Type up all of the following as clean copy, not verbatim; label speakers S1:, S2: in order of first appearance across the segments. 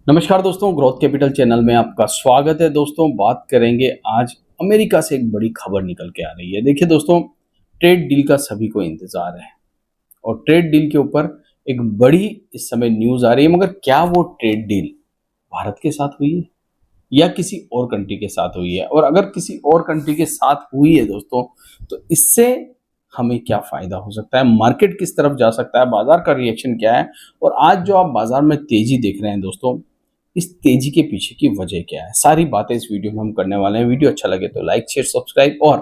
S1: नमस्कार दोस्तों, growth capital channel में आपका स्वागत है। दोस्तों, बात करेंगे आज अमेरिका से एक बड़ी खबर निकल के आ रही है। देखिए दोस्तों, ट्रेड डील का सभी को इंतजार है और ट्रेड डील के ऊपर एक बड़ी इस समय न्यूज़ आ रही है। मगर क्या वो ट्रेड डील भारत के साथ हुई है या किसी और कंट्री के साथ हुई है? और अगर किसी और कंट्री के साथ हुई है दोस्तों, तो इससे हमें क्या फ़ायदा हो सकता है? मार्केट किस तरफ जा सकता है? बाज़ार का रिएक्शन क्या है? और आज जो आप बाज़ार में तेज़ी देख रहे हैं दोस्तों, इस तेजी के पीछे की वजह क्या है? सारी बातें इस वीडियो में हम करने वाले हैं। वीडियो अच्छा लगे तो लाइक, शेयर, सब्सक्राइब और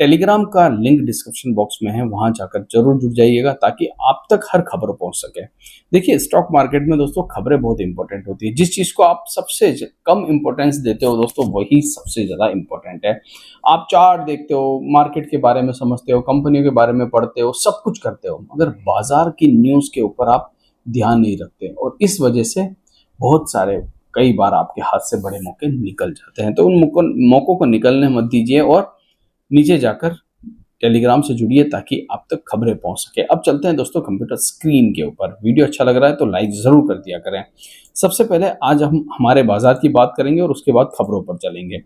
S1: टेलीग्राम का लिंक डिस्क्रिप्शन बॉक्स में है, वहां जाकर जरूर जुड़ जाइएगा ताकि आप तक हर खबर पहुंच सके। देखिए, स्टॉक मार्केट में दोस्तों खबरें बहुत इंपॉर्टेंट होती है। जिस चीज को आप सबसे कम इंपॉर्टेंस देते हो दोस्तों, वही सबसे ज्यादा इंपॉर्टेंट है। आप चार्ट देखते हो, मार्केट के बारे में समझते हो, कंपनियों के बारे में पढ़ते हो, सब कुछ करते हो, मगर बाजार की न्यूज के ऊपर आप ध्यान नहीं रखते और इस वजह से बहुत सारे कई बार आपके हाथ से बड़े मौके निकल जाते हैं। तो उन मौकों को निकलने मत दीजिए और नीचे जाकर टेलीग्राम से जुड़िए ताकि आप तक खबरें पहुंच सके। अब चलते हैं दोस्तों कंप्यूटर स्क्रीन के ऊपर। वीडियो अच्छा लग रहा है तो लाइक जरूर कर दिया करें। सबसे पहले आज हम हमारे बाजार की बात करेंगे और उसके बाद खबरों पर चलेंगे।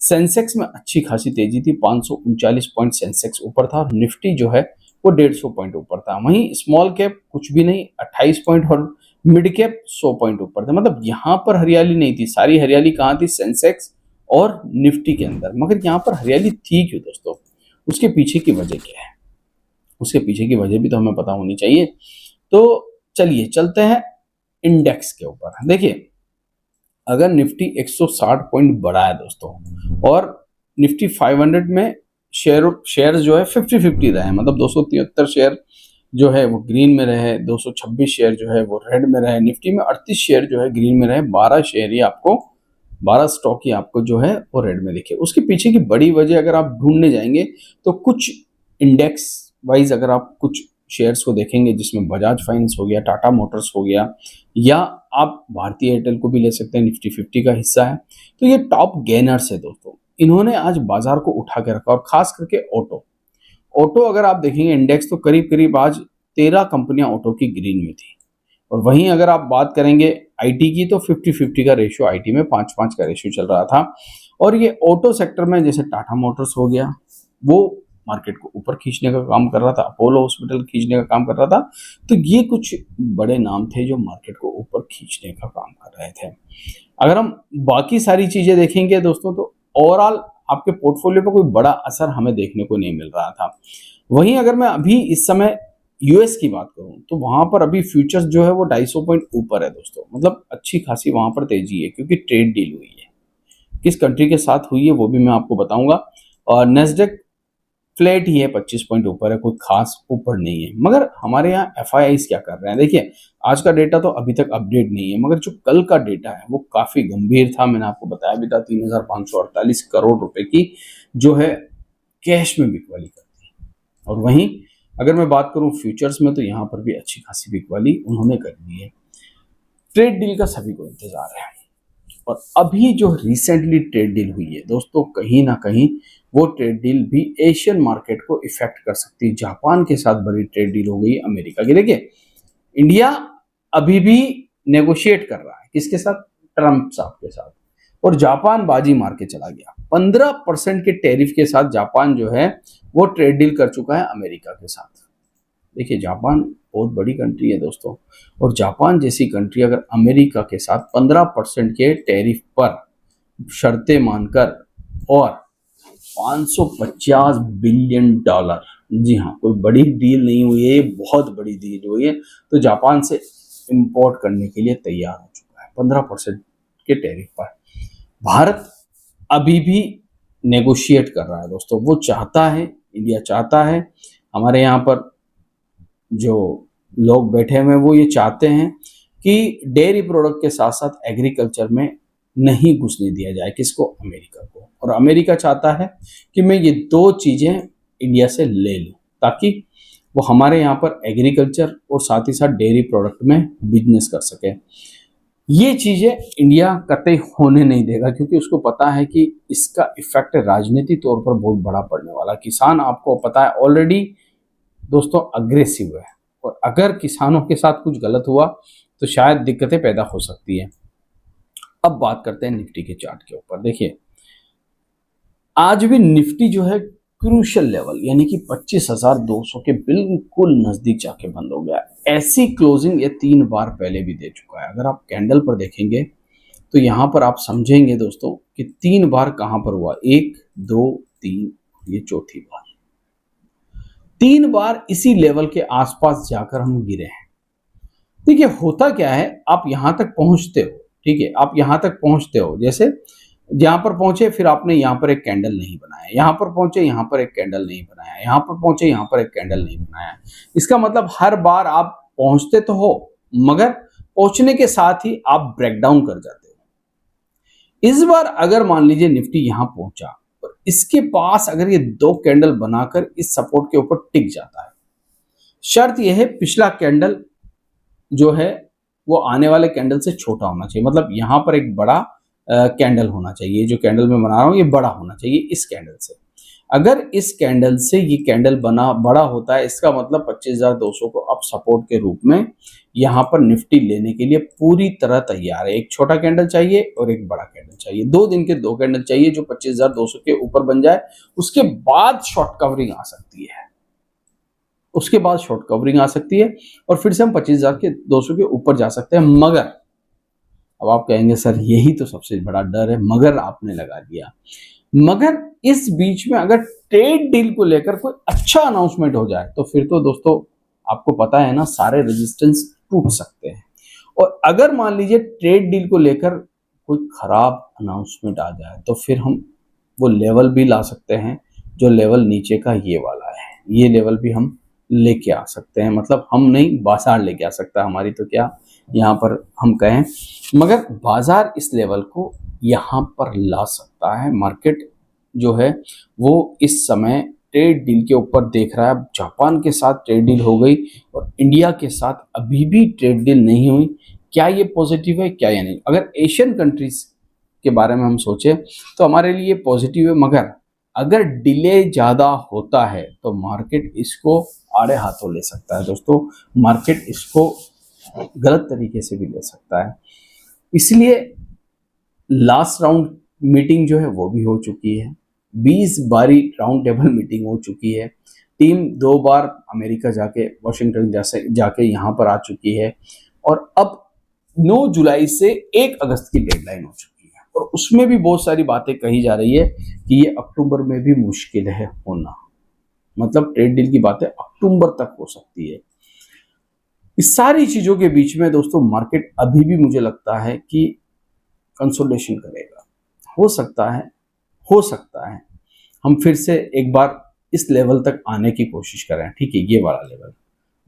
S1: सेंसेक्स में अच्छी खासी तेजी थी, 539 पॉइंट सेंसेक्स ऊपर था और निफ्टी जो है वो 150 पॉइंट ऊपर था। वहीं स्मॉल कैप कुछ भी नहीं, 28 पॉइंट और मिड कैप 100 पॉइंट ऊपर थे। मतलब यहाँ पर हरियाली नहीं थी। सारी हरियाली कहाँ थी? सेंसेक्स और निफ्टी के अंदर। मगर यहाँ पर हरियाली थी क्यों दोस्तों? उसके पीछे की वजह क्या है? उसके पीछे की वजह भी तो हमें पता होनी चाहिए। तो चलिए चलते हैं इंडेक्स के ऊपर। देखिए, अगर निफ्टी 160 पॉइंट बढ़ा है दोस्तों और निफ्टी 500 में शेयर जो है 50-50 रहे, मतलब 273 शेयर जो है वो ग्रीन में रहे, 226 शेयर जो है वो रेड में रहे। निफ्टी में 38 शेयर जो है ग्रीन में रहे, 12 शेयर ही आपको 12 स्टॉक ही आपको जो है वो रेड में दिखे। उसके पीछे की बड़ी वजह अगर आप ढूंढने जाएंगे तो कुछ इंडेक्स वाइज अगर आप कुछ शेयर्स को देखेंगे, जिसमें बजाज फाइनेंस हो गया, टाटा मोटर्स हो गया, या आप भारतीय एयरटेल को भी ले सकते हैं, निफ्टी 50 का हिस्सा है। तो ये टॉप गेनर्स है दोस्तों। इन्होंने आज बाजार को उठा के रखा और खास करके ऑटो ऑटो अगर आप देखेंगे इंडेक्स तो करीब करीब आज 13 कंपनियां ऑटो की ग्रीन में थी। और वहीं अगर आप बात करेंगे आईटी की तो 50-50 का रेशियो आईटी में 5-5 का रेशियो चल रहा था। और ये ऑटो सेक्टर में जैसे टाटा मोटर्स हो गया, वो मार्केट को ऊपर खींचने का काम कर रहा था, अपोलो हॉस्पिटल खींचने का काम कर रहा था। तो ये कुछ बड़े नाम थे जो मार्केट को ऊपर खींचने का काम कर रहे थे। अगर हम बाकी सारी चीजें देखेंगे दोस्तों तो ओवरऑल आपके पोर्टफोलियो पर कोई बड़ा असर हमें देखने को नहीं मिल रहा था। वहीं अगर मैं अभी इस समय यूएस की बात करूं तो वहां पर अभी फ्यूचर्स जो है वो 250 पॉइंट ऊपर है दोस्तों। मतलब अच्छी खासी वहां पर तेजी है क्योंकि ट्रेड डील हुई है। किस कंट्री के साथ हुई है वो भी मैं आपको बताऊंगा। और नेस्डेक फ्लैट ही है, 25 पॉइंट ऊपर है, कोई खास ऊपर नहीं है। मगर हमारे यहाँ एफआईआईज क्या कर रहे हैं? देखिए, आज का डेटा तो अभी तक अपडेट नहीं है, मगर जो कल का डेटा है वो काफी गंभीर था। मैंने आपको बताया भी था, 3,548 करोड़ रुपए की जो है कैश में बिकवाली करती है। और वहीं अगर मैं बात करूं फ्यूचर्स में तो यहाँ पर भी अच्छी खासी बिकवाली उन्होंने कर दी है। ट्रेड डील का सभी को इंतजार है और अभी जो रिसेंटली ट्रेड डील हुई है दोस्तों, कहीं ना कहीं वो ट्रेड डील भी एशियन मार्केट को इफेक्ट कर सकती है। जापान के साथ बड़ी ट्रेड डील हो गई अमेरिका की। देखिए, इंडिया अभी भी नेगोशिएट कर रहा है किसके साथ? ट्रंप साहब के साथ। और जापान बाजी मार के चला गया। 15% के टैरिफ के साथ जापान जो है वो ट्रेड डील कर चुका है अमेरिका के साथ। देखिए, जापान बहुत बड़ी कंट्री है दोस्तों, और जापान जैसी कंट्री अगर अमेरिका के साथ 15% के टैरिफ पर शर्तें मानकर और 550 बिलियन डॉलर, जी हाँ, कोई बड़ी डील नहीं हुई है, ये बहुत बड़ी डील हुई है, तो जापान से इंपोर्ट करने के लिए तैयार हो चुका है 15% के टैरिफ पर। भारत अभी भी नेगोशिएट कर रहा है दोस्तों। वो चाहता है, इंडिया चाहता है, हमारे यहाँ पर जो लोग बैठे हुए हैं वो ये चाहते हैं कि डेयरी प्रोडक्ट के साथ साथ एग्रीकल्चर में नहीं घुसने दिया जाए। किसको? अमेरिका को। और अमेरिका चाहता है कि मैं ये दो चीजें इंडिया से ले लूं ताकि वो हमारे यहाँ पर एग्रीकल्चर और साथ ही साथ डेयरी प्रोडक्ट में बिजनेस कर सके। ये चीजें इंडिया कतई होने नहीं देगा क्योंकि उसको पता है कि इसका इफेक्ट राजनीतिक तौर पर बहुत बड़ा पड़ने वाला। किसान आपको पता है ऑलरेडी दोस्तों अग्रेसिव है, और अगर किसानों के साथ कुछ गलत हुआ तो शायद दिक्कतें पैदा हो सकती है। अब बात करते हैं निफ्टी के चार्ट के ऊपर। देखिए आज भी निफ्टी जो है क्रूशियल लेवल यानी कि 25,200 के बिल्कुल नजदीक जाके बंद हो गया। ऐसी क्लोजिंग ये 3 बार पहले भी दे चुका है। अगर आप कैंडल पर देखेंगे तो यहां पर आप समझेंगे दोस्तों कि 3 बार कहां पर हुआ, 1 2 3, ये चौथी बार। 3 बार इसी लेवल के आसपास जाकर हम गिरे हैं। देखिए होता क्या है, आप यहां तक पहुंचते हो, ठीक है, आप यहां तक पहुंचते हो, जैसे यहां पर पहुंचे, फिर आपने यहां पर एक कैंडल नहीं बनाया, यहां पर पहुंचे यहां पर एक कैंडल नहीं बनाया, यहां पर पहुंचे यहां पर एक कैंडल नहीं बनाया। इसका मतलब हर बार आप पहुंचते तो हो, मगर पहुंचने के साथ ही आप ब्रेकडाउन कर जाते हो। इस बार अगर मान लीजिए निफ्टी यहां पहुंचा और इसके पास अगर ये 2 कैंडल बनाकर इस सपोर्ट के ऊपर टिक जाता है, शर्त यह है पिछला कैंडल जो है वो आने वाले कैंडल से छोटा होना चाहिए। मतलब यहां पर एक बड़ा कैंडल होना चाहिए, जो कैंडल मैं बना रहा हूं ये बड़ा होना चाहिए इस कैंडल से। अगर इस कैंडल से ये कैंडल बना बड़ा होता है, इसका मतलब 25,200 को अब सपोर्ट के रूप में यहां पर निफ्टी लेने के लिए पूरी तरह तैयार है। एक छोटा कैंडल चाहिए और एक बड़ा कैंडल चाहिए, 2 दिन के 2 कैंडल चाहिए जो 25,200 के ऊपर बन जाए। उसके बाद शॉर्ट कवरिंग आ सकती है, उसके बाद शॉर्ट कवरिंग आ सकती है और फिर से हम 25,200 के ऊपर जा सकते हैं। मगर अब आप कहेंगे सर यही तो सबसे बड़ा डर है, मगर आपने लगा दिया। मगर इस बीच में अगर ट्रेड डील को लेकर कोई अच्छा अनाउंसमेंट हो जाए तो फिर तो दोस्तों आपको पता है ना, सारे रेजिस्टेंस टूट सकते हैं। और अगर मान लीजिए ट्रेड डील को लेकर कोई खराब अनाउंसमेंट आ जाए तो फिर हम वो लेवल भी ला सकते हैं, जो लेवल नीचे का ये वाला है, ये लेवल भी हम लेके आ सकते हैं। मतलब हम नहीं, बाजार लेके आ सकता है, हमारी तो क्या यहाँ पर हम कहें, मगर बाजार इस लेवल को यहाँ पर ला सकता है। मार्केट जो है वो इस समय ट्रेड डील के ऊपर देख रहा है। जापान के साथ ट्रेड डील हो गई और इंडिया के साथ अभी भी ट्रेड डील नहीं हुई। क्या ये पॉजिटिव है, क्या ये नहीं? अगर एशियन कंट्रीज के बारे में हम सोचें तो हमारे लिए पॉजिटिव है, मगर अगर डिले ज़्यादा होता है तो मार्केट इसको आड़े हाथों ले सकता है दोस्तों। मार्केट इसको गलत तरीके से भी ले सकता है। इसलिए लास्ट राउंड मीटिंग जो है वो भी हो चुकी है, 20 बारी राउंड टेबल मीटिंग हो चुकी है। टीम 2 बार अमेरिका जाके, वाशिंगटन जाके यहाँ पर आ चुकी है और अब 9 जुलाई से 1 अगस्त की डेडलाइन हो चुकी है। और उसमें भी बहुत सारी बातें कही जा रही है कि ये अक्टूबर में भी मुश्किल है होना। मतलब ट्रेड डील की बातें अक्टूबर तक हो सकती है। इस सारी चीजों के बीच में दोस्तों मार्केट अभी भी मुझे लगता है कि कंसोलिडेशन करेगा। हो सकता है हम फिर से एक बार इस लेवल तक आने की कोशिश करें, ठीक है, ये वाला लेवल।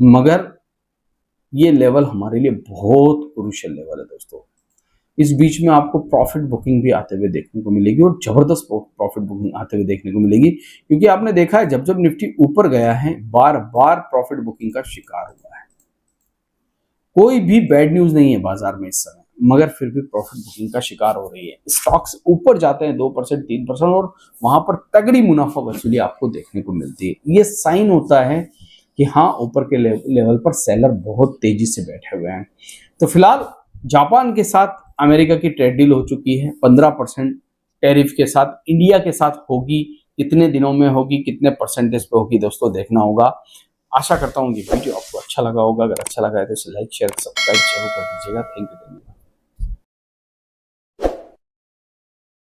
S1: मगर ये लेवल हमारे लिए बहुत क्रूशियल लेवल है दोस्तों। इस बीच में आपको प्रॉफिट बुकिंग भी आते हुए देखने को मिलेगी और जबरदस्त प्रॉफिट बुकिंग आते हुए देखने को मिलेगी, क्योंकि आपने देखा है जब जब निफ्टी ऊपर गया है बार बार प्रॉफिट बुकिंग का शिकार हुआ है। कोई भी बैड न्यूज नहीं है बाजार में इस समय, मगर फिर भी प्रॉफिट बुकिंग का शिकार हो रही है। स्टॉक्स ऊपर जाते हैं 2% 3% और वहां पर तगड़ी मुनाफा वसूली आपको देखने को मिलती है। ये साइन होता है कि हाँ, ऊपर के लेवल पर सेलर बहुत तेजी से बैठे हुए हैं। तो फिलहाल जापान के साथ अमेरिका की ट्रेड डील हो चुकी है, 15% टैरिफ के साथ इंडिया के साथ होगी। कितने दिनों में होगी, कितने परसेंटेज पे होगी दोस्तों देखना होगा। आशा करता हूँ ये वीडियो आपको अच्छा लगा होगा। अगर अच्छा लगा है तो इसे लाइक शेयर सब्सक्राइब जरूर कर दीजिएगा। Thank you.